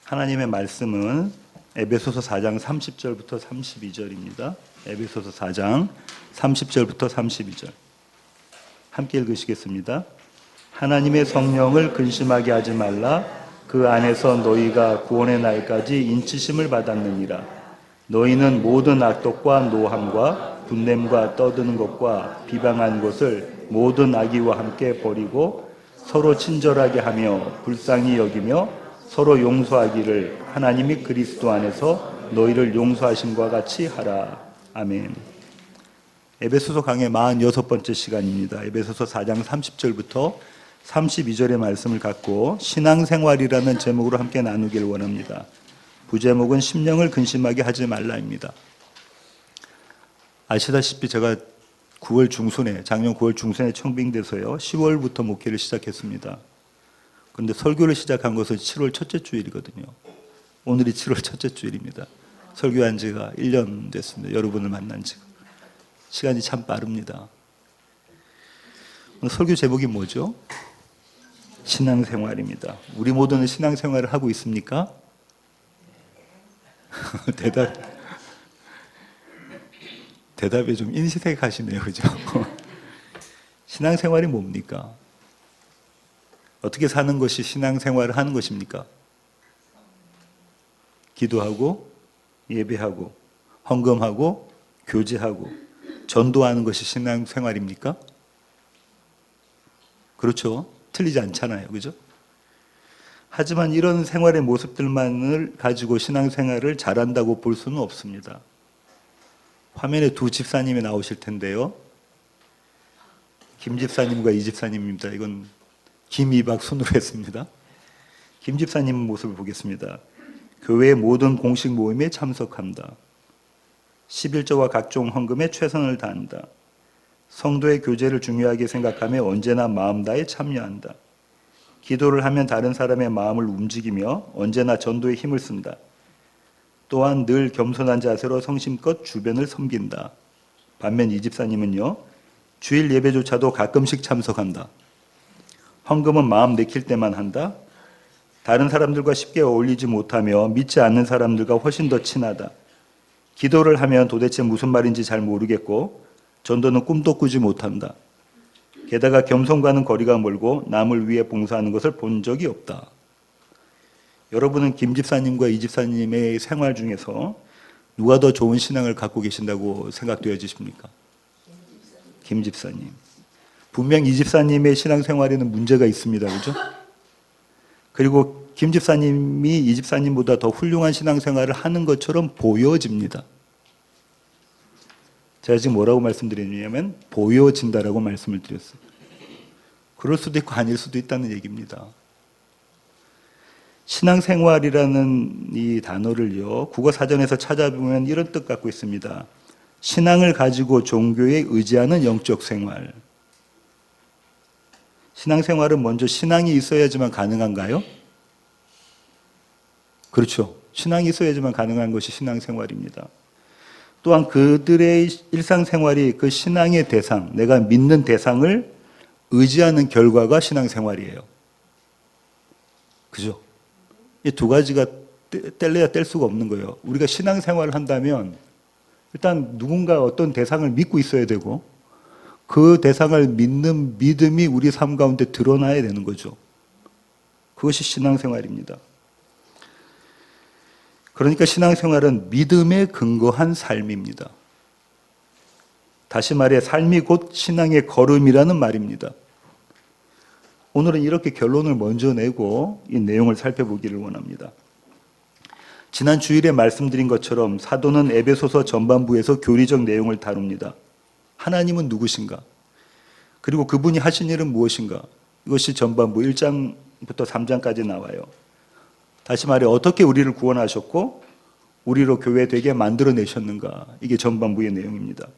하나님의 말씀은 에베소서 4장 30절부터 32절입니다. 에베소서 4장 30절부터 32절. 함께 읽으시겠습니다. 하나님의 성령을 근심하게 하지 말라. 그 안에서 너희가 구원의 날까지 인치심을 받았느니라. 너희는 모든 악독과 노함과 분냄과 떠드는 것과 비방한 것을 모든 악의와 함께 버리고 서로 친절하게 하며 불쌍히 여기며 서로 용서하기를 하나님이 그리스도 안에서 너희를 용서하심과 같이 하라. 아멘. 에베소서 강의 46번째 시간입니다. 에베소서 4장 30절부터 32절의 말씀을 갖고 신앙생활이라는 제목으로 함께 나누길 원합니다. 부제목은 심령을 근심하게 하지 말라입니다. 아시다시피 제가 작년 9월 중순에 청빙돼서요 10월부터 목회를 시작했습니다. 그런데 설교를 시작한 것은 7월 첫째 주일이거든요. 오늘이 7월 첫째 주일입니다. 설교한 지가 1년 됐습니다. 여러분을 만난 지가. 시간이 참 빠릅니다. 오늘 설교 제목이 뭐죠? 신앙생활입니다. 우리 모두는 신앙생활을 하고 있습니까? 대답이 좀 인식하시네요. 그죠? 신앙생활이 뭡니까? 어떻게 사는 것이 신앙생활을 하는 것입니까? 기도하고 예배하고 헌금하고 교제하고 전도하는 것이 신앙생활입니까? 그렇죠. 틀리지 않잖아요. 그죠? 하지만 이런 생활의 모습들만을 가지고 신앙생활을 잘한다고 볼 수는 없습니다. 화면에 두 집사님이 나오실 텐데요. 김 집사님과 이 집사님입니다. 이건 김이박 순으로 했습니다. 김 집사님 모습을 보겠습니다. 교회의 모든 공식 모임에 참석한다. 11조와 각종 헌금에 최선을 다한다. 성도의 교제를 중요하게 생각하며 언제나 마음 다해 참여한다. 기도를 하면 다른 사람의 마음을 움직이며 언제나 전도에 힘을 쓴다. 또한 늘 겸손한 자세로 성심껏 주변을 섬긴다. 반면 이 집사님은요, 주일 예배조차도 가끔씩 참석한다. 헌금은 마음 내킬 때만 한다. 다른 사람들과 쉽게 어울리지 못하며 믿지 않는 사람들과 훨씬 더 친하다. 기도를 하면 도대체 무슨 말인지 잘 모르겠고 전도는 꿈도 꾸지 못한다. 게다가 겸손과는 거리가 멀고 남을 위해 봉사하는 것을 본 적이 없다. 여러분은 김 집사님과 이 집사님의 생활 중에서 누가 더 좋은 신앙을 갖고 계신다고 생각되어지십니까? 김 집사님. 분명 이 집사님의 신앙생활에는 문제가 있습니다. 그죠? 그리고 김 집사님이 이 집사님보다 더 훌륭한 신앙생활을 하는 것처럼 보여집니다. 제가 지금 뭐라고 말씀드리냐면 보여진다라고 말씀을 드렸어요. 그럴 수도 있고 아닐 수도 있다는 얘기입니다. 신앙생활이라는 이 단어를요, 국어사전에서 찾아보면 이런 뜻 갖고 있습니다. 신앙을 가지고 종교에 의지하는 영적 생활. 신앙생활은 먼저 신앙이 있어야지만 가능한가요? 그렇죠. 신앙이 있어야지만 가능한 것이 신앙생활입니다. 또한 그들의 일상생활이 그 신앙의 대상, 내가 믿는 대상을 의지하는 결과가 신앙생활이에요. 그죠? 이 두 가지가 뗄래야 뗄 수가 없는 거예요. 우리가 신앙생활을 한다면 일단 누군가 어떤 대상을 믿고 있어야 되고 그 대상을 믿는 믿음이 우리 삶 가운데 드러나야 되는 거죠. 그것이 신앙생활입니다. 그러니까 신앙생활은 믿음에 근거한 삶입니다. 다시 말해 삶이 곧 신앙의 걸음이라는 말입니다. 오늘은 이렇게 결론을 먼저 내고 이 내용을 살펴보기를 원합니다. 지난 주일에 말씀드린 것처럼 사도는 에베소서 전반부에서 교리적 내용을 다룹니다. 하나님은 누구신가? 그리고 그분이 하신 일은 무엇인가? 이것이 전반부 1장부터 3장까지 나와요. 다시 말해 어떻게 우리를 구원하셨고 우리로 교회 되게 만들어내셨는가? 이게 전반부의 내용입니다.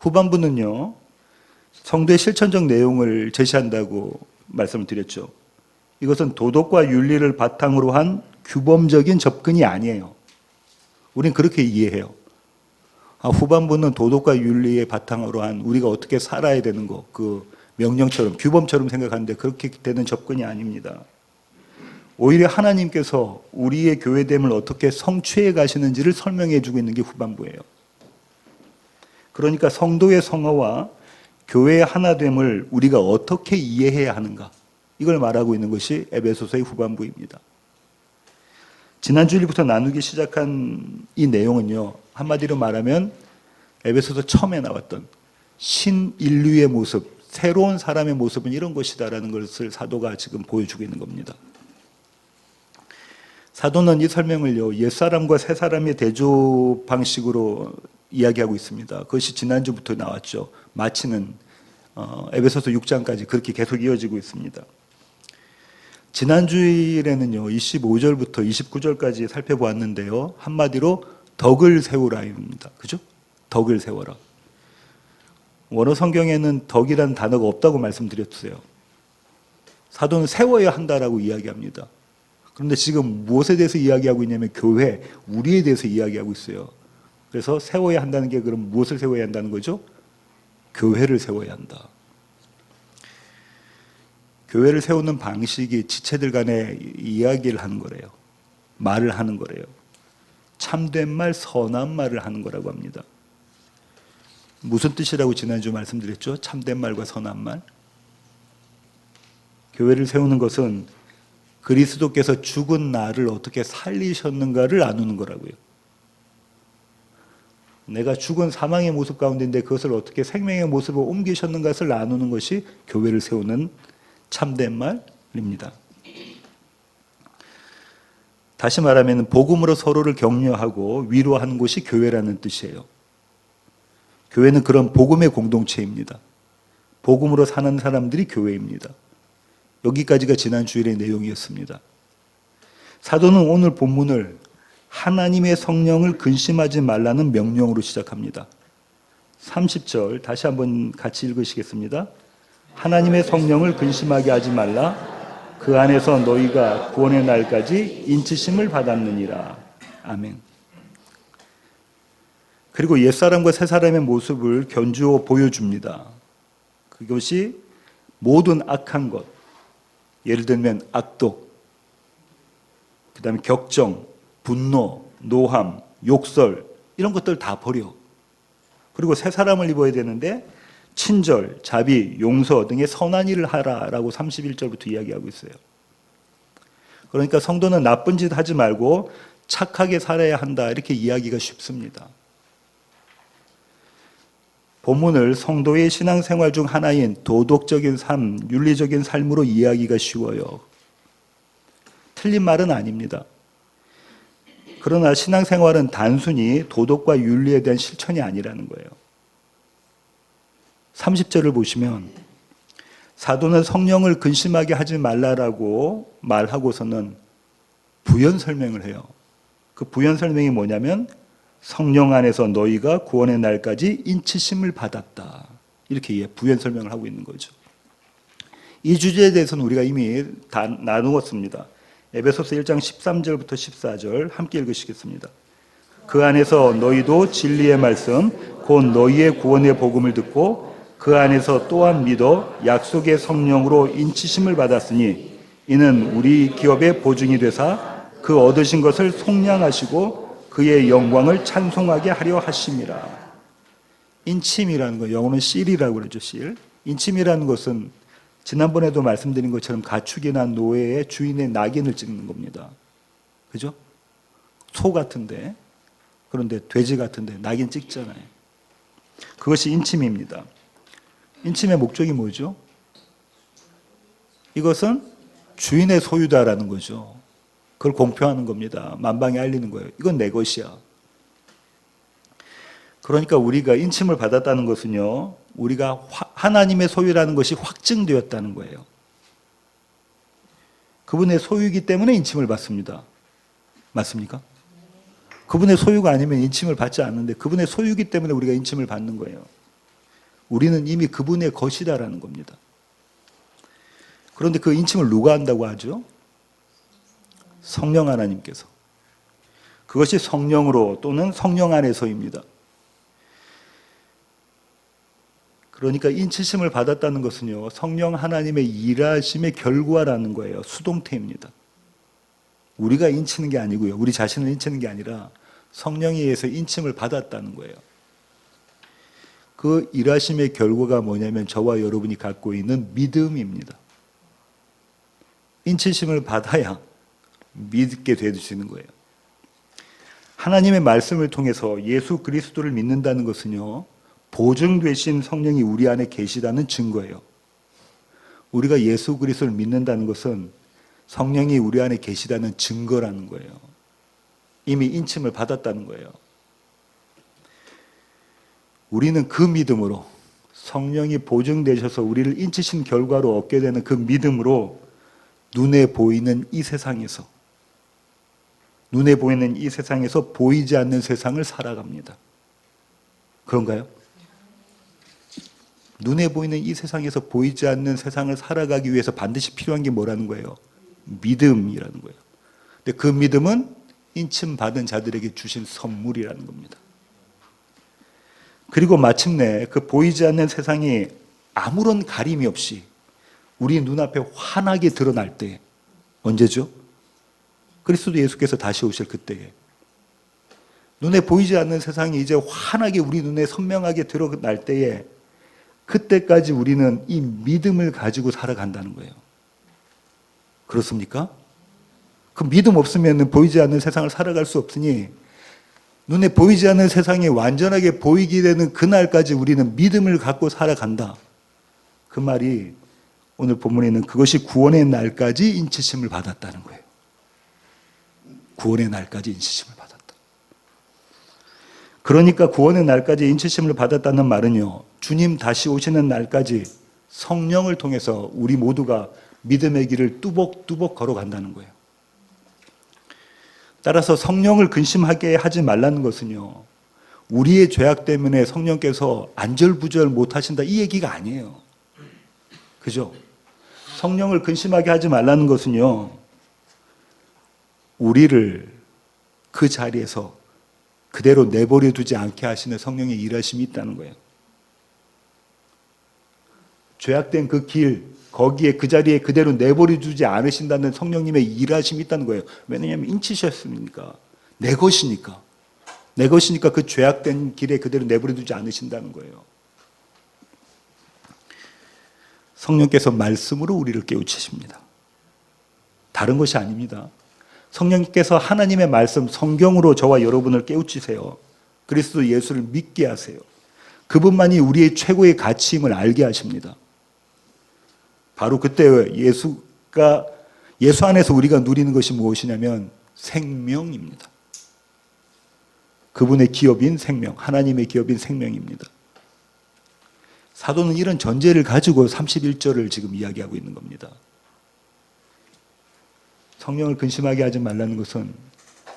후반부는요, 성도의 실천적 내용을 제시한다고 말씀을 드렸죠. 이것은 도덕과 윤리를 바탕으로 한 규범적인 접근이 아니에요. 우린 그렇게 이해해요. 후반부는 도덕과 윤리의 바탕으로 한 우리가 어떻게 살아야 되는 거, 그 명령처럼 규범처럼 생각하는데 그렇게 되는 접근이 아닙니다. 오히려 하나님께서 우리의 교회됨을 어떻게 성취해 가시는지를 설명해 주고 있는 게 후반부예요. 그러니까 성도의 성화와 교회의 하나됨을 우리가 어떻게 이해해야 하는가, 이걸 말하고 있는 것이 에베소서의 후반부입니다. 지난 주일부터 나누기 시작한 이 내용은요, 한마디로 말하면 에베소서 처음에 나왔던 신인류의 모습, 새로운 사람의 모습은 이런 것이다라는 것을 사도가 지금 보여주고 있는 겁니다. 사도는 이 설명을요, 옛사람과 새사람의 대조 방식으로 이야기하고 있습니다. 그것이 지난주부터 나왔죠. 마치는 에베소서 6장까지 그렇게 계속 이어지고 있습니다. 지난주일에는요, 25절부터 29절까지 살펴보았는데요, 한마디로 덕을 세우라입니다. 그죠? 덕을 세워라. 원어 성경에는 덕이라는 단어가 없다고 말씀드렸어요. 사도는 세워야 한다라고 이야기합니다. 그런데 지금 무엇에 대해서 이야기하고 있냐면 교회, 우리에 대해서 이야기하고 있어요. 그래서 세워야 한다는 게 그럼 무엇을 세워야 한다는 거죠? 교회를 세워야 한다. 교회를 세우는 방식이 지체들 간에 이야기를 하는 거래요. 말을 하는 거래요. 참된 말, 선한 말을 하는 거라고 합니다. 무슨 뜻이라고 지난주 말씀드렸죠? 참된 말과 선한 말. 교회를 세우는 것은 그리스도께서 죽은 나를 어떻게 살리셨는가를 나누는 거라고요. 내가 죽은 사망의 모습 가운데인데 그것을 어떻게 생명의 모습으로 옮기셨는가 것을 나누는 것이 교회를 세우는 참된 말입니다. 다시 말하면 복음으로 서로를 격려하고 위로하는 곳이 교회라는 뜻이에요. 교회는 그런 복음의 공동체입니다. 복음으로 사는 사람들이 교회입니다. 여기까지가 지난 주일의 내용이었습니다. 사도는 오늘 본문을 하나님의 성령을 근심하지 말라는 명령으로 시작합니다. 30절 다시 한번 같이 읽으시겠습니다. 하나님의 성령을 근심하게 하지 말라. 그 안에서 너희가 구원의 날까지 인치심을 받았느니라. 아멘. 그리고 옛사람과 새사람의 모습을 견주어 보여줍니다. 그것이 모든 악한 것, 예를 들면 악독, 그 다음에 격정, 분노, 노함, 욕설, 이런 것들 다 버려. 그리고 새 사람을 입어야 되는데 친절, 자비, 용서 등의 선한 일을 하라라고 31절부터 이야기하고 있어요. 그러니까 성도는 나쁜 짓 하지 말고 착하게 살아야 한다, 이렇게 이야기가 쉽습니다. 본문을 성도의 신앙생활 중 하나인 도덕적인 삶, 윤리적인 삶으로 이해하기가 쉬워요. 틀린 말은 아닙니다. 그러나 신앙생활은 단순히 도덕과 윤리에 대한 실천이 아니라는 거예요. 30절을 보시면 사도는 성령을 근심하게 하지 말라라고 말하고서는 부연 설명을 해요. 그 부연 설명이 뭐냐면 성령 안에서 너희가 구원의 날까지 인치심을 받았다, 이렇게 부연 설명을 하고 있는 거죠. 이 주제에 대해서는 우리가 이미 다 나누었습니다. 에베소서 1장 13절부터 14절 함께 읽으시겠습니다. 그 안에서 너희도 진리의 말씀 곧 너희의 구원의 복음을 듣고 그 안에서 또한 믿어 약속의 성령으로 인치심을 받았으니 이는 우리 기업의 보증이 되사 그 얻으신 것을 속량하시고 그의 영광을 찬송하게 하려 하심이라. 인침이라는 거, 영어는 실이라고 그러죠. 실. 인침이라는 것은 지난번에도 말씀드린 것처럼 가축이나 노예의 주인의 낙인을 찍는 겁니다. 그죠? 소 같은데, 그런데 돼지 같은데 낙인 찍잖아요. 그것이 인침입니다. 인침의 목적이 뭐죠? 이것은 주인의 소유다라는 거죠. 그걸 공표하는 겁니다. 만방에 알리는 거예요. 이건 내 것이야. 그러니까 우리가 인침을 받았다는 것은요, 우리가 하나님의 소유라는 것이 확증되었다는 거예요. 그분의 소유이기 때문에 인침을 받습니다. 맞습니까? 그분의 소유가 아니면 인침을 받지 않는데 그분의 소유이기 때문에 우리가 인침을 받는 거예요. 우리는 이미 그분의 것이다라는 겁니다. 그런데 그 인침을 누가 한다고 하죠? 성령 하나님께서. 그것이 성령으로 또는 성령 안에서입니다. 그러니까 인치심을 받았다는 것은요, 성령 하나님의 일하심의 결과라는 거예요. 수동태입니다. 우리가 인치는 게 아니고요. 우리 자신을 인치는 게 아니라 성령에 의해서 인침을 받았다는 거예요. 그 일하심의 결과가 뭐냐면 저와 여러분이 갖고 있는 믿음입니다. 인치심을 받아야 믿게 되시는 거예요. 하나님의 말씀을 통해서 예수 그리스도를 믿는다는 것은요, 보증되신 성령이 우리 안에 계시다는 증거예요. 우리가 예수 그리스도를 믿는다는 것은 성령이 우리 안에 계시다는 증거라는 거예요. 이미 인침을 받았다는 거예요. 우리는 그 믿음으로, 성령이 보증되셔서 우리를 인치신 결과로 얻게 되는 그 믿음으로 눈에 보이는 이 세상에서 보이지 않는 세상을 살아갑니다. 그런가요? 눈에 보이는 이 세상에서 보이지 않는 세상을 살아가기 위해서 반드시 필요한 게 뭐라는 거예요? 믿음이라는 거예요. 근데 그 믿음은 인침 받은 자들에게 주신 선물이라는 겁니다. 그리고 마침내 그 보이지 않는 세상이 아무런 가림이 없이 우리 눈앞에 환하게 드러날 때, 언제죠? 그리스도 예수께서 다시 오실 그때에, 눈에 보이지 않는 세상이 이제 환하게 우리 눈에 선명하게 드러날 때에, 그때까지 우리는 이 믿음을 가지고 살아간다는 거예요. 그렇습니까? 그 믿음 없으면 보이지 않는 세상을 살아갈 수 없으니, 눈에 보이지 않는 세상이 완전하게 보이게 되는 그날까지 우리는 믿음을 갖고 살아간다. 그 말이 오늘 본문에 있는 그것이 구원의 날까지 인치심을 받았다는 거예요. 구원의 날까지 인치심을 받았다. 그러니까 구원의 날까지 인치심을 받았다는 말은요, 주님 다시 오시는 날까지 성령을 통해서 우리 모두가 믿음의 길을 뚜벅뚜벅 걸어간다는 거예요. 따라서 성령을 근심하게 하지 말라는 것은요, 우리의 죄악 때문에 성령께서 안절부절 못하신다 이 얘기가 아니에요. 그죠? 성령을 근심하게 하지 말라는 것은요, 우리를 그 자리에서 그대로 내버려 두지 않게 하시는 성령의 일하심이 있다는 거예요. 죄악된 그 길, 거기에 그 자리에 그대로 내버려 두지 않으신다는 성령님의 일하심이 있다는 거예요. 왜냐하면 인치셨으니까. 내 것이니까 그 죄악된 길에 그대로 내버려 두지 않으신다는 거예요. 성령께서 말씀으로 우리를 깨우치십니다. 다른 것이 아닙니다. 성령께서 하나님의 말씀, 성경으로 저와 여러분을 깨우치세요. 그리스도 예수를 믿게 하세요. 그분만이 우리의 최고의 가치임을 알게 하십니다. 바로 그때 예수 안에서 우리가 누리는 것이 무엇이냐면 생명입니다. 그분의 기업인 생명, 하나님의 기업인 생명입니다. 사도는 이런 전제를 가지고 31절을 지금 이야기하고 있는 겁니다. 성령을 근심하게 하지 말라는 것은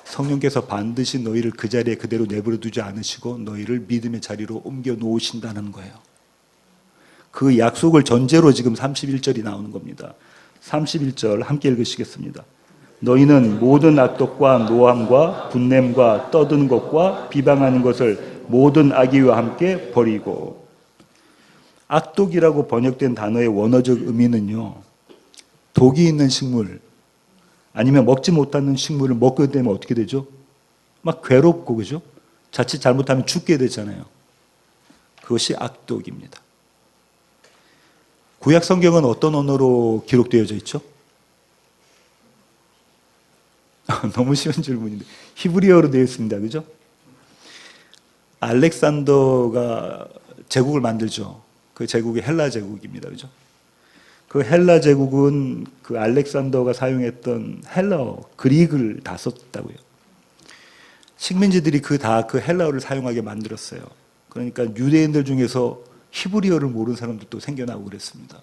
성령께서 반드시 너희를 그 자리에 그대로 내버려 두지 않으시고 너희를 믿음의 자리로 옮겨 놓으신다는 거예요. 그 약속을 전제로 지금 31절이 나오는 겁니다. 31절 함께 읽으시겠습니다. 너희는 모든 악독과 노함과 분냄과 떠드는 것과 비방하는 것을 모든 악의와 함께 버리고. 악독이라고 번역된 단어의 원어적 의미는요, 독이 있는 식물, 아니면 먹지 못하는 식물을 먹게 되면 어떻게 되죠? 막 괴롭고, 그죠? 자칫 잘못하면 죽게 되잖아요. 그것이 악독입니다. 구약 성경은 어떤 언어로 기록되어져 있죠? 너무 쉬운 질문인데 히브리어로 되어 있습니다. 그죠? 알렉산더가 제국을 만들죠. 그 제국이 헬라 제국입니다. 그죠? 그 헬라 제국은 그 알렉산더가 사용했던 헬라어, 그릭을 다 썼다고요. 식민지들이 그 헬라어를 사용하게 만들었어요. 그러니까 유대인들 중에서 히브리어를 모르는 사람들도 생겨나고 그랬습니다.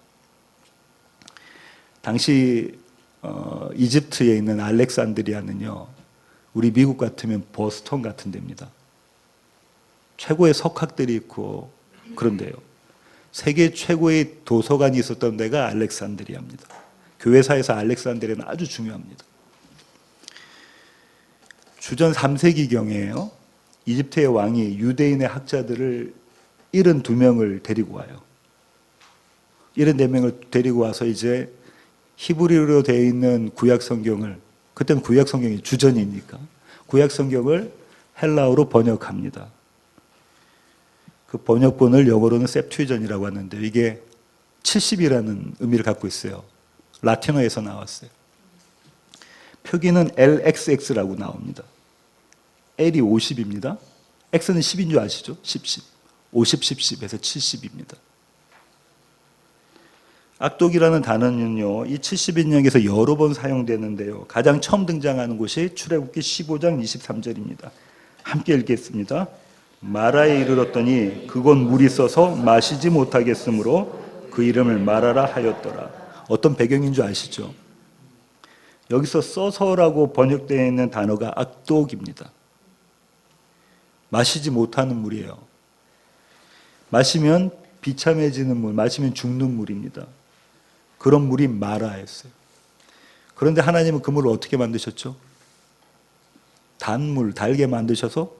당시 이집트에 있는 알렉산드리아는요, 우리 미국 같으면 보스턴 같은 데입니다. 최고의 석학들이 있고 그런데요, 세계 최고의 도서관이 있었던 데가 알렉산드리아입니다. 교회사에서 알렉산드리아는 아주 중요합니다. 주전 3세기경에요, 이집트의 왕이 유대인의 학자들을 72명을 데리고 와요. 74명을 데리고 와서 이제 히브리어로 되어 있는 구약 성경을 그때는 구약 성경이 주전이니까 구약 성경을 헬라어로 번역합니다. 그 번역본을 영어로는 셉튜전이라고 하는데 이게 70이라는 의미를 갖고 있어요. 라틴어에서 나왔어요. 표기는 LXX라고 나옵니다. L이 50입니다. X는 10인 줄 아시죠? 10. 50, 10에서 70입니다. 악독이라는 단어는요, 이 70인역에서 여러 번 사용되는데요. 가장 처음 등장하는 곳이 출애굽기 15장 23절입니다. 함께 읽겠습니다. 마라에 이르렀더니 그곳 물이 써서 마시지 못하겠으므로 그 이름을 마라라 하였더라. 어떤 배경인 줄 아시죠? 여기서 써서라고 번역되어 있는 단어가 악독입니다. 마시지 못하는 물이에요. 마시면 비참해지는 물, 마시면 죽는 물입니다. 그런 물이 마라였어요. 그런데 하나님은 그 물을 어떻게 만드셨죠? 단물, 달게 만드셔서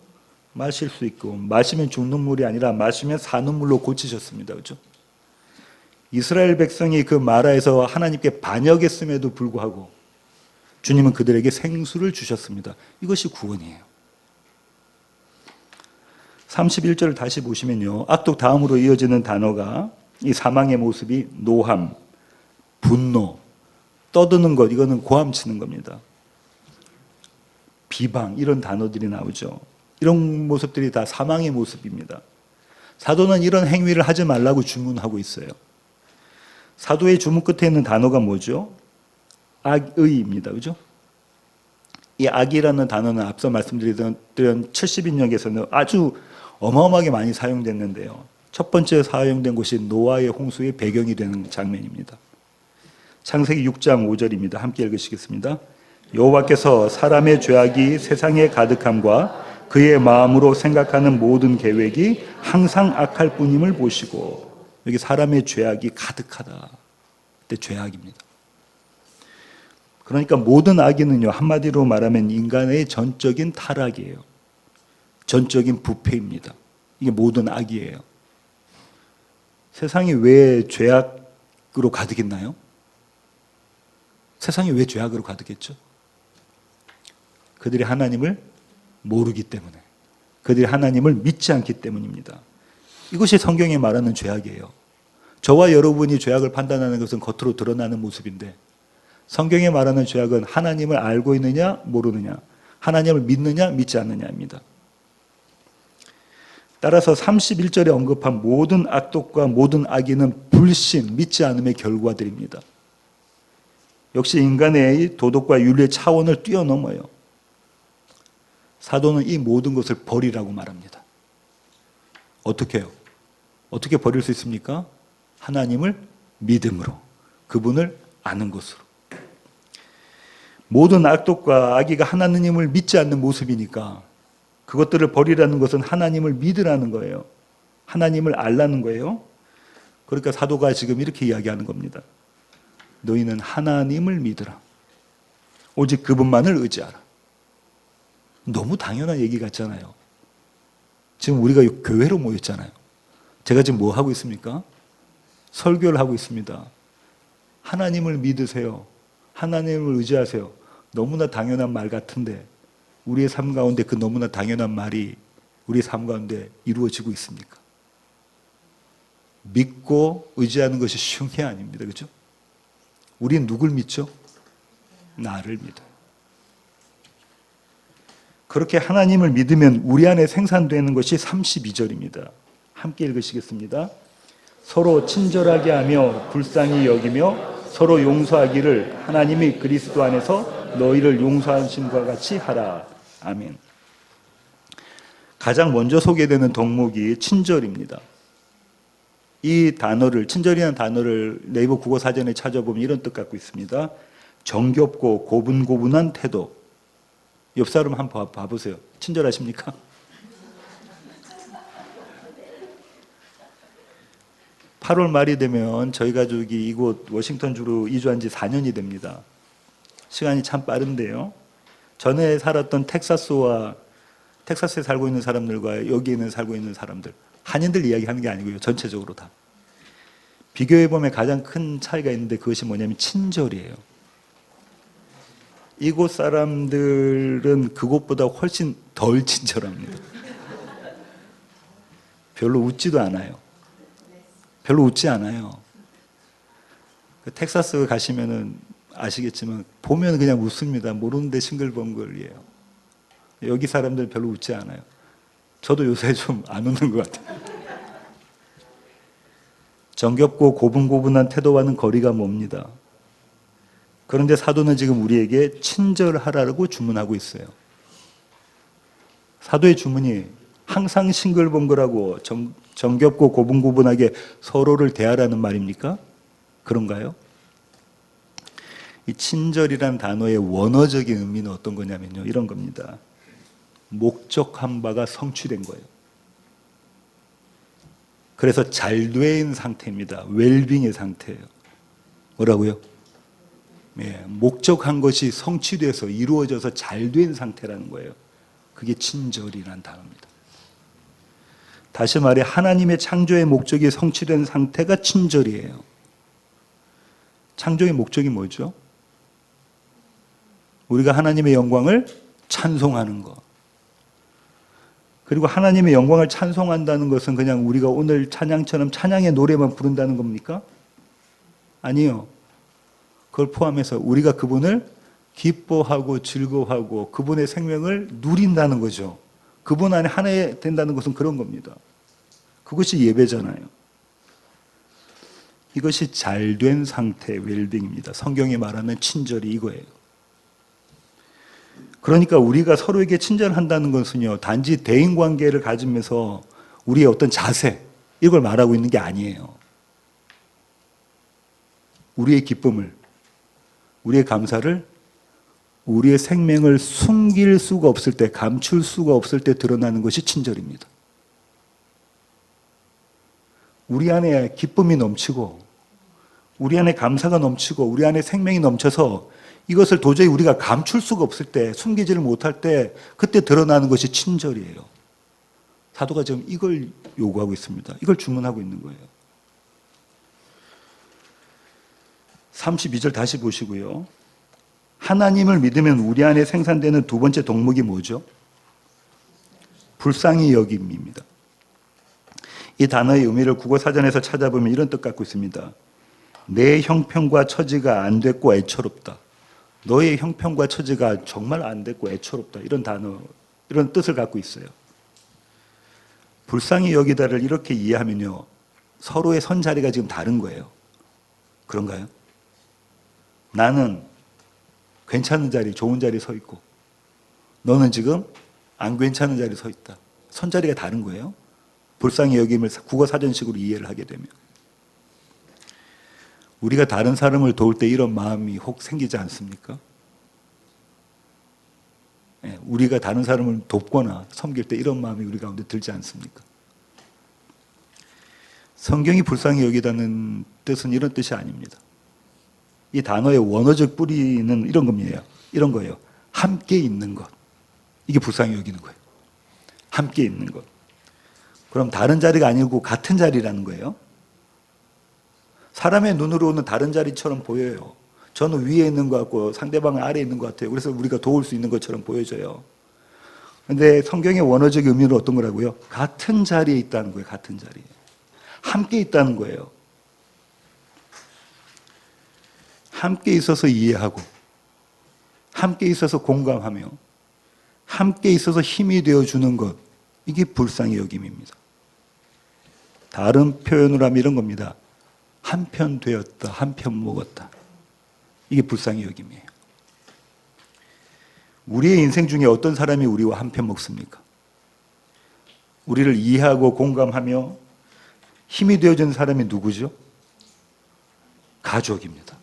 마실 수 있고, 마시면 죽는 물이 아니라 마시면 사는 물로 고치셨습니다. 그렇죠? 이스라엘 백성이 그 마라에서 하나님께 반역했음에도 불구하고 주님은 그들에게 생수를 주셨습니다. 이것이 구원이에요. 31절을 다시 보시면요. 악독 다음으로 이어지는 단어가 이 사망의 모습이 노함, 분노, 떠드는 것, 이거는 고함치는 겁니다. 비방, 이런 단어들이 나오죠. 이런 모습들이 다 사망의 모습입니다. 사도는 이런 행위를 하지 말라고 주문하고 있어요. 사도의 주문 끝에 있는 단어가 뭐죠? 악의입니다. 그죠? 이 악이라는 단어는 앞서 말씀드렸던 70인역에서는 아주 어마어마하게 많이 사용됐는데요. 첫 번째 사용된 곳이 노아의 홍수의 배경이 되는 장면입니다. 창세기 6장 5절입니다. 함께 읽으시겠습니다. 여호와께서 사람의 죄악이 세상에 가득함과 그의 마음으로 생각하는 모든 계획이 항상 악할 뿐임을 보시고, 여기 사람의 죄악이 가득하다. 그때 죄악입니다. 그러니까 모든 악의는요, 한마디로 말하면 인간의 전적인 타락이에요. 전적인 부패입니다. 이게 모든 악이에요. 세상이 왜 죄악으로 가득했나요? 세상이 왜 죄악으로 가득했죠? 그들이 하나님을 모르기 때문에, 그들이 하나님을 믿지 않기 때문입니다. 이것이 성경이 말하는 죄악이에요. 저와 여러분이 죄악을 판단하는 것은 겉으로 드러나는 모습인데, 성경이 말하는 죄악은 하나님을 알고 있느냐 모르느냐, 하나님을 믿느냐 믿지 않느냐입니다. 따라서 31절에 언급한 모든 악독과 모든 악의는 불신, 믿지 않음의 결과들입니다. 역시 인간의 도덕과 윤리의 차원을 뛰어넘어요. 사도는 이 모든 것을 버리라고 말합니다. 어떻게 해요? 어떻게 버릴 수 있습니까? 하나님을 믿음으로, 그분을 아는 것으로. 모든 악독과 악의가 하나님을 믿지 않는 모습이니까 그것들을 버리라는 것은 하나님을 믿으라는 거예요. 하나님을 알라는 거예요. 그러니까 사도가 지금 이렇게 이야기하는 겁니다. 너희는 하나님을 믿으라. 오직 그분만을 의지하라. 너무 당연한 얘기 같잖아요. 지금 우리가 교회로 모였잖아요. 제가 지금 뭐 하고 있습니까? 설교를 하고 있습니다. 하나님을 믿으세요. 하나님을 의지하세요. 너무나 당연한 말 같은데 우리의 삶 가운데 그 너무나 당연한 말이 우리의 삶 가운데 이루어지고 있습니까? 믿고 의지하는 것이 쉬운 게 아닙니다. 그렇죠? 우리는 누굴 믿죠? 나를 믿어요. 그렇게 하나님을 믿으면 우리 안에 생산되는 것이 32절입니다. 함께 읽으시겠습니다. 서로 친절하게 하며 불쌍히 여기며 서로 용서하기를 하나님이 그리스도 안에서 너희를 용서하신과 같이 하라. 아멘. 가장 먼저 소개되는 덕목이 친절입니다. 이 단어를, 친절이라는 단어를 네이버 국어사전에 찾아보면 이런 뜻 갖고 있습니다. 정겹고 고분고분한 태도. 옆 사람 한번 봐보세요. 친절하십니까? (8월) 말이 되면 저희 가족이 이곳 워싱턴 주로 이주한 지 4년이 됩니다. 시간이 참 빠른데요. 전에 살았던 텍사스에 살고 있는 사람들과 여기에는 살고 있는 사람들, 한인들 이야기하는 게 아니고요. 전체적으로 다. 비교해보면 가장 큰 차이가 있는데 그것이 뭐냐면 친절이에요. 이곳 사람들은 그곳보다 훨씬 덜 친절합니다. 별로 웃지도 않아요. 별로 웃지 않아요. 텍사스 가시면은 아시겠지만 보면 그냥 웃습니다. 모르는데 싱글벙글이에요. 여기 사람들 별로 웃지 않아요. 저도 요새 좀 안 웃는 것 같아요. 정겹고 고분고분한 태도와는 거리가 멉니다. 그런데 사도는 지금 우리에게 친절하라고 주문하고 있어요. 사도의 주문이 항상 싱글벙글하고 정겹고 고분고분하게 서로를 대하라는 말입니까? 그런가요? 이 친절이란 단어의 원어적인 의미는 어떤 거냐면요. 이런 겁니다. 목적한 바가 성취된 거예요. 그래서 잘된 상태입니다. 웰빙의 상태예요. 뭐라고요? 예, 목적한 것이 성취돼서 이루어져서 잘된 상태라는 거예요. 그게 친절이라는 단어입니다. 다시 말해 하나님의 창조의 목적이 성취된 상태가 친절이에요. 창조의 목적이 뭐죠? 우리가 하나님의 영광을 찬송하는 것. 그리고 하나님의 영광을 찬송한다는 것은 그냥 우리가 오늘 찬양처럼 찬양의 노래만 부른다는 겁니까? 아니요. 그걸 포함해서 우리가 그분을 기뻐하고 즐거워하고 그분의 생명을 누린다는 거죠. 그분 안에 하나 된다는 것은 그런 겁니다. 그것이 예배잖아요. 이것이 잘된 상태의 웰빙입니다. 성경이 말하는 친절이 이거예요. 그러니까 우리가 서로에게 친절한다는 것은요, 단지 대인관계를 가지면서 우리의 어떤 자세, 이걸 말하고 있는 게 아니에요. 우리의 기쁨을, 우리의 감사를, 우리의 생명을 숨길 수가 없을 때, 감출 수가 없을 때 드러나는 것이 친절입니다. 우리 안에 기쁨이 넘치고, 우리 안에 감사가 넘치고, 우리 안에 생명이 넘쳐서 이것을 도저히 우리가 감출 수가 없을 때, 숨기지를 못할 때, 그때 드러나는 것이 친절이에요. 사도가 지금 이걸 요구하고 있습니다. 이걸 주문하고 있는 거예요. 32절 다시 보시고요. 하나님을 믿으면 우리 안에 생산되는 두 번째 덕목이 뭐죠? 불쌍히 여김입니다. 이 단어의 의미를 국어사전에서 찾아보면 이런 뜻 갖고 있습니다. 내 형편과 처지가 안 됐고 애처롭다. 너의 형편과 처지가 정말 안 됐고 애처롭다. 이런 단어, 이런 뜻을 갖고 있어요. 불쌍히 여기다를 이렇게 이해하면요, 서로의 선자리가 지금 다른 거예요. 그런가요? 나는 괜찮은 자리, 좋은 자리에 서 있고 너는 지금 안 괜찮은 자리에 서 있다. 선자리가 다른 거예요. 불쌍히 여김을 국어사전식으로 이해를 하게 되면. 우리가 다른 사람을 도울 때 이런 마음이 혹 생기지 않습니까? 예, 우리가 다른 사람을 돕거나 섬길 때 이런 마음이 우리 가운데 들지 않습니까? 성경이 불쌍히 여기다는 뜻은 이런 뜻이 아닙니다. 이 단어의 원어적 뿌리는 이런 겁니다. 이런 거예요. 함께 있는 것. 이게 불쌍히 여기는 거예요. 함께 있는 것. 그럼 다른 자리가 아니고 같은 자리라는 거예요. 사람의 눈으로는 다른 자리처럼 보여요. 저는 위에 있는 것 같고 상대방은 아래에 있는 것 같아요. 그래서 우리가 도울 수 있는 것처럼 보여져요. 그런데 성경의 원어적 의미는 어떤 거라고요? 같은 자리에 있다는 거예요. 같은 자리에. 함께 있다는 거예요. 함께 있어서 이해하고, 함께 있어서 공감하며, 함께 있어서 힘이 되어주는 것, 이게 불쌍히 여김입니다. 다른 표현으로 하면 이런 겁니다. 한편 되었다, 한편 먹었다. 이게 불쌍히 여김이에요. 우리의 인생 중에 어떤 사람이 우리와 한편 먹습니까? 우리를 이해하고 공감하며 힘이 되어주는 사람이 누구죠? 가족입니다.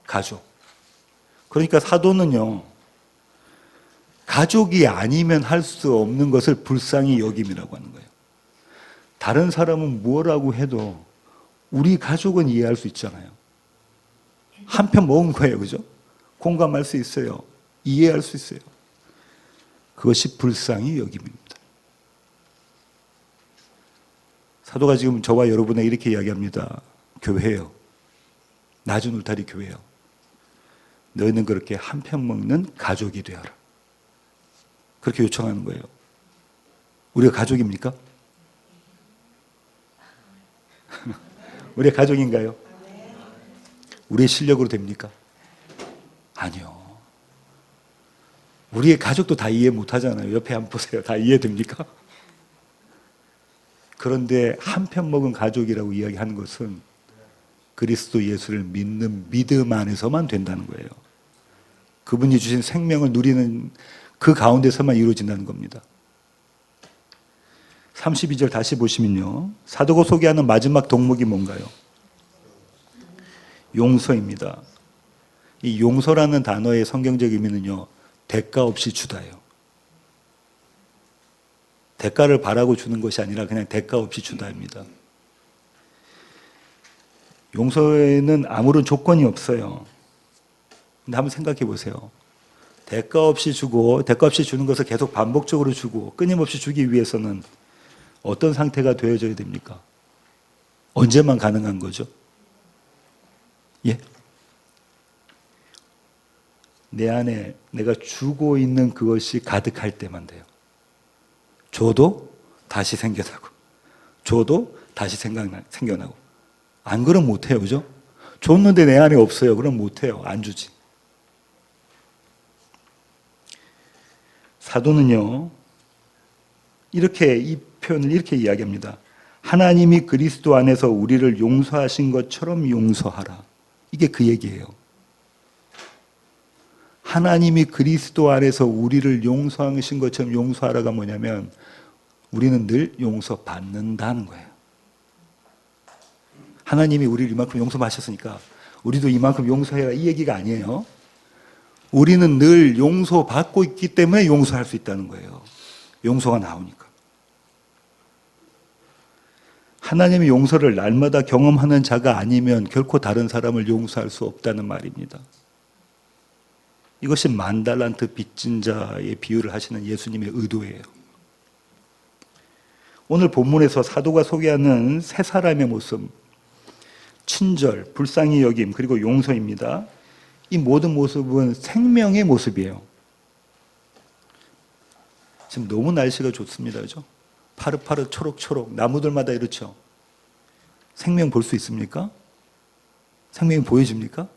가족. 그러니까 사도는요, 가족이 아니면 할 수 없는 것을 불쌍히 여김이라고 하는 거예요. 다른 사람은 뭐라고 해도 우리 가족은 이해할 수 있잖아요. 한편 먹은 거예요. 그죠? 공감할 수 있어요. 이해할 수 있어요. 그것이 불쌍히 여김입니다. 사도가 지금 저와 여러분에게 이렇게 이야기합니다. 교회예요. 낮은 울타리 교회예요. 너희는 그렇게 한 편 먹는 가족이 되어라. 그렇게 요청하는 거예요. 우리가 가족입니까? 우리가 가족인가요? 우리의 실력으로 됩니까? 아니요. 우리의 가족도 다 이해 못 하잖아요. 옆에 한번 보세요. 다 이해됩니까? 그런데 한 편 먹은 가족이라고 이야기하는 것은 그리스도 예수를 믿는 믿음 안에서만 된다는 거예요. 그분이 주신 생명을 누리는 그 가운데서만 이루어진다는 겁니다. 32절 다시 보시면요. 사도가 소개하는 마지막 덕목이 뭔가요? 용서입니다. 이 용서라는 단어의 성경적 의미는요, 대가 없이 주다예요. 대가를 바라고 주는 것이 아니라 그냥 대가 없이 주다입니다. 용서에는 아무런 조건이 없어요. 근데 한번 생각해 보세요. 대가 없이 주고, 대가 없이 주는 것을 계속 반복적으로 주고, 끊임없이 주기 위해서는 어떤 상태가 되어져야 됩니까? 언제만 가능한 거죠? 예? 내 안에 내가 주고 있는 그것이 가득할 때만 돼요. 줘도 다시 생겨나고, 줘도 다시 생겨나고. 안 그러면 못해요, 그죠? 줬는데 내 안에 없어요. 그럼 못해요. 안 주지. 사도는요, 이렇게 이 표현을 이렇게 이야기합니다. 하나님이 그리스도 안에서 우리를 용서하신 것처럼 용서하라. 이게 그 얘기예요. 하나님이 그리스도 안에서 우리를 용서하신 것처럼 용서하라가 뭐냐면 우리는 늘 용서받는다는 거예요. 하나님이 우리를 이만큼 용서하셨으니까 우리도 이만큼 용서해라 이 얘기가 아니에요. 우리는 늘 용서받고 있기 때문에 용서할 수 있다는 거예요. 용서가 나오니까. 하나님의 용서를 날마다 경험하는 자가 아니면 결코 다른 사람을 용서할 수 없다는 말입니다. 이것이 만달란트 빚진 자의 비유를 하시는 예수님의 의도예요. 오늘 본문에서 사도가 소개하는 세 사람의 모습, 친절, 불쌍히 여김, 그리고 용서입니다. 이 모든 모습은 생명의 모습이에요. 지금 너무 날씨가 좋습니다. 그죠? 파릇파릇 초록초록 나무들마다 이렇죠. 생명 볼 수 있습니까? 생명이 보여집니까?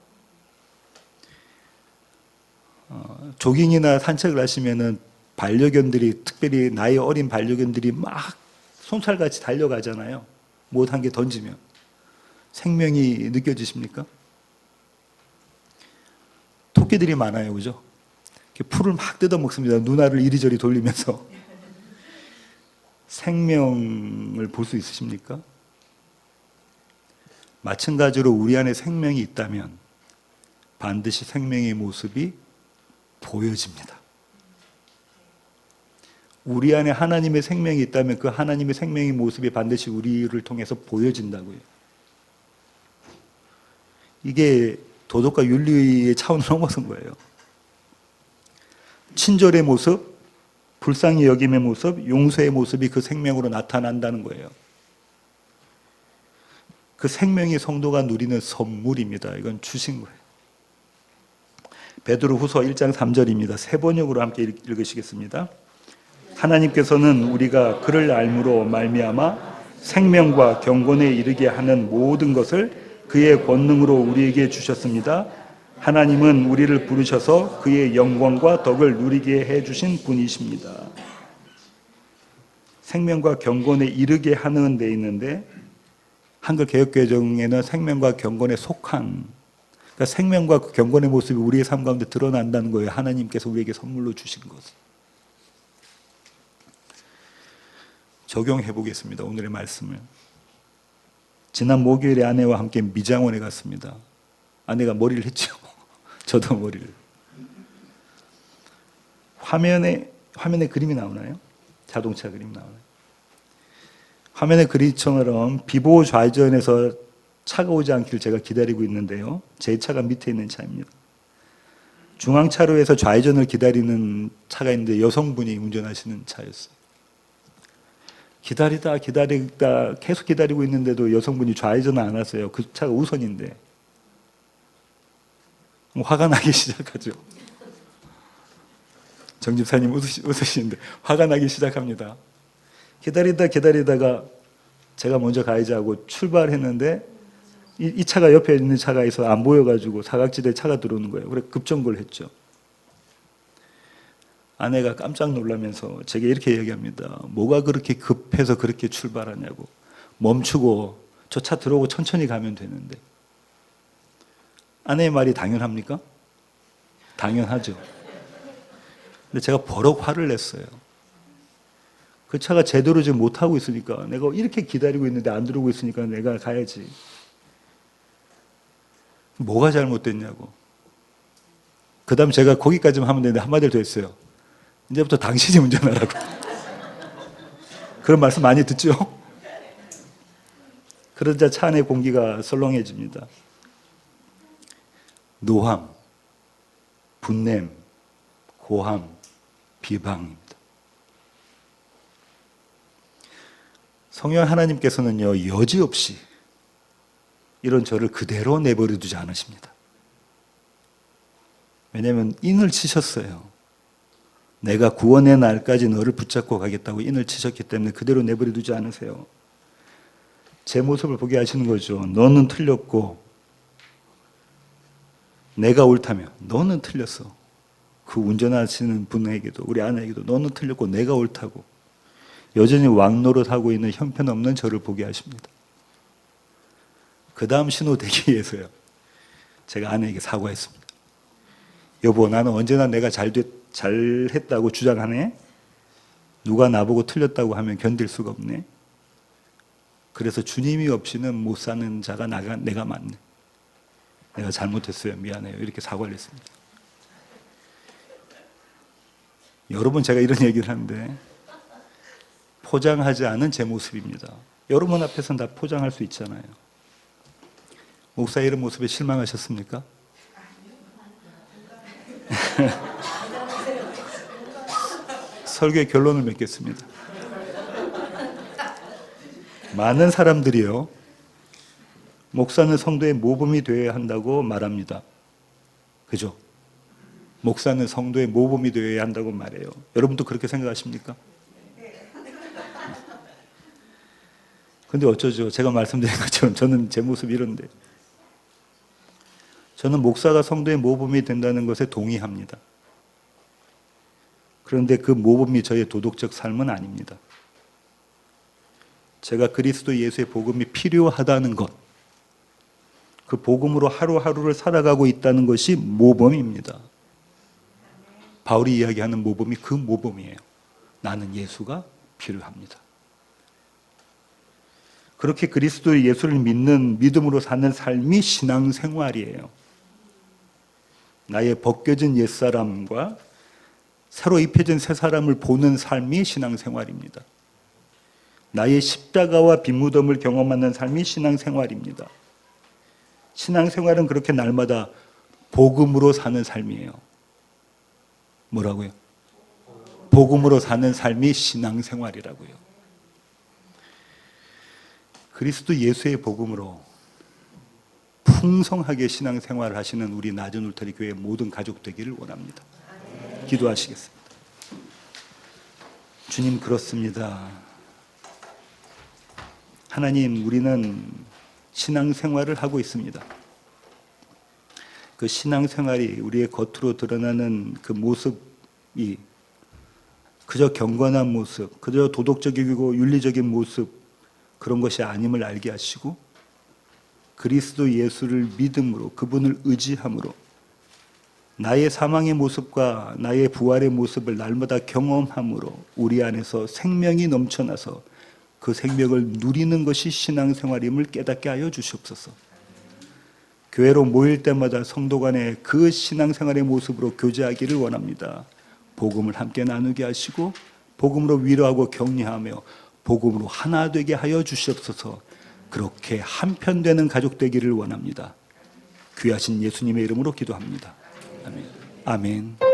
조깅이나 산책을 하시면은 반려견들이, 특별히 나이 어린 반려견들이 막 솜살같이 달려가잖아요. 못 한 개 던지면. 생명이 느껴지십니까? 토끼들이 많아요. 그죠? 풀을 막 뜯어 먹습니다. 눈알을 이리저리 돌리면서. 생명을 볼 수 있으십니까? 마찬가지로 우리 안에 생명이 있다면 반드시 생명의 모습이 보여집니다. 우리 안에 하나님의 생명이 있다면 그 하나님의 생명의 모습이 반드시 우리를 통해서 보여진다고요. 이게 도덕과 윤리의 차원을 넘어선 거예요. 친절의 모습, 불쌍히 여김의 모습, 용서의 모습이 그 생명으로 나타난다는 거예요. 그 생명이 성도가 누리는 선물입니다. 이건 주신 거예요. 베드로후서 1장 3절입니다. 세 번역으로 함께 읽으시겠습니다. 하나님께서는 우리가 그를 알므로 말미암아 생명과 경건에 이르게 하는 모든 것을 그의 권능으로 우리에게 주셨습니다. 하나님은 우리를 부르셔서 그의 영광과 덕을 누리게 해주신 분이십니다. 생명과 경건에 이르게 하는 데 있는데 한글 개역개정에는 생명과 경건에 속한, 그러니까 생명과 경건의 모습이 우리의 삶 가운데 드러난다는 거예요. 하나님께서 우리에게 선물로 주신 것을. 적용해 보겠습니다. 오늘의 말씀을. 지난 목요일에 아내와 함께 미장원에 갔습니다. 아내가 머리를 했죠. 저도 머리를. 화면에 그림이 나오나요? 자동차 그림 나오나요? 화면의 그림처럼 비보 좌회전에서 차가 오지 않기를 제가 기다리고 있는데요. 제 차가 밑에 있는 차입니다. 중앙차로에서 좌회전을 기다리는 차가 있는데 여성분이 운전하시는 차였어요. 기다리다 계속 기다리고 있는데도 여성분이 좌회전을 안 하세요. 그 차가 우선인데. 화가 나기 시작하죠. 정 집사님 웃으시는데 화가 나기 시작합니다. 기다리다가 제가 먼저 가야지 하고 출발했는데 이 차가 옆에 있는 차가 있어 안 보여가지고 사각지대에 차가 들어오는 거예요. 그래 급정거를 했죠. 아내가 깜짝 놀라면서 제게 이렇게 얘기합니다. 뭐가 그렇게 급해서 그렇게 출발하냐고. 멈추고 저 차 들어오고 천천히 가면 되는데. 아내의 말이 당연합니까? 당연하죠. 근데 제가 버럭 화를 냈어요. 그 차가 제대로 지금 못하고 있으니까 내가 이렇게 기다리고 있는데 안 들어오고 있으니까 내가 가야지. 뭐가 잘못됐냐고. 그 다음 제가 거기까지만 하면 되는데 한마디를 더 했어요. 이제부터 당신이 운전하라고. 그런 말씀 많이 듣죠? 그러자 차 안의 공기가 설렁해집니다. 노함, 분냄, 고함, 비방입니다. 성령 하나님께서는요, 여지없이 이런 저를 그대로 내버려 두지 않으십니다. 왜냐하면 인을 치셨어요. 내가 구원의 날까지 너를 붙잡고 가겠다고 인을 치셨기 때문에 그대로 내버려 두지 않으세요. 제 모습을 보게 하시는 거죠. 너는 틀렸고 내가 옳다며 너는 틀렸어. 그 운전하시는 분에게도 우리 아내에게도 너는 틀렸고 내가 옳다고 여전히 왕노릇하고 있는 형편없는 저를 보게 하십니다. 그 다음 신호 되기 위해서요. 제가 아내에게 사과했습니다. 여보, 나는 언제나 내가 잘했다고 주장하네. 누가 나보고 틀렸다고 하면 견딜 수가 없네. 그래서 주님이 없이는 못 사는 자가 내가 맞네. 내가 잘못했어요. 미안해요. 이렇게 사과를 했습니다. 여러분, 제가 이런 얘기를 하는데 포장하지 않은 제 모습입니다. 여러분 앞에서는 다 포장할 수 있잖아요. 목사 이런 모습에 실망하셨습니까? 설교의 결론을 맺겠습니다. 많은 사람들이요, 목사는 성도의 모범이 되어야 한다고 말합니다. 그죠? 목사는 성도의 모범이 되어야 한다고 말해요. 여러분도 그렇게 생각하십니까? 근데 어쩌죠? 제가 말씀드린 것처럼 저는 제 모습이 이런데. 저는 목사가 성도의 모범이 된다는 것에 동의합니다. 그런데 그 모범이 저의 도덕적 삶은 아닙니다. 제가 그리스도 예수의 복음이 필요하다는 것, 그 복음으로 하루하루를 살아가고 있다는 것이 모범입니다. 바울이 이야기하는 모범이 그 모범이에요. 나는 예수가 필요합니다. 그렇게 그리스도 예수를 믿는 믿음으로 사는 삶이 신앙생활이에요. 나의 벗겨진 옛사람과 새로 입혀진 새 사람을 보는 삶이 신앙생활입니다. 나의 십자가와 빈무덤을 경험하는 삶이 신앙생활입니다. 신앙생활은 그렇게 날마다 복음으로 사는 삶이에요. 뭐라고요? 복음으로 사는 삶이 신앙생활이라고요. 그리스도 예수의 복음으로 풍성하게 신앙생활을 하시는 우리 낮은 울타리 교회 모든 가족 되기를 원합니다. 기도하시겠습니다. 주님, 그렇습니다. 하나님, 우리는 신앙생활을 하고 있습니다. 그 신앙생활이 우리의 겉으로 드러나는 그 모습이 그저 경건한 모습, 그저 도덕적이고 윤리적인 모습, 그런 것이 아님을 알게 하시고 그리스도 예수를 믿음으로, 그분을 의지함으로 나의 사망의 모습과 나의 부활의 모습을 날마다 경험함으로 우리 안에서 생명이 넘쳐나서 그 생명을 누리는 것이 신앙생활임을 깨닫게 하여 주시옵소서. 교회로 모일 때마다 성도 간에 그 신앙생활의 모습으로 교제하기를 원합니다. 복음을 함께 나누게 하시고 복음으로 위로하고 격려하며 복음으로 하나 되게 하여 주시옵소서. 그렇게 한편 되는 가족 되기를 원합니다. 귀하신 예수님의 이름으로 기도합니다. 아멘. 아멘.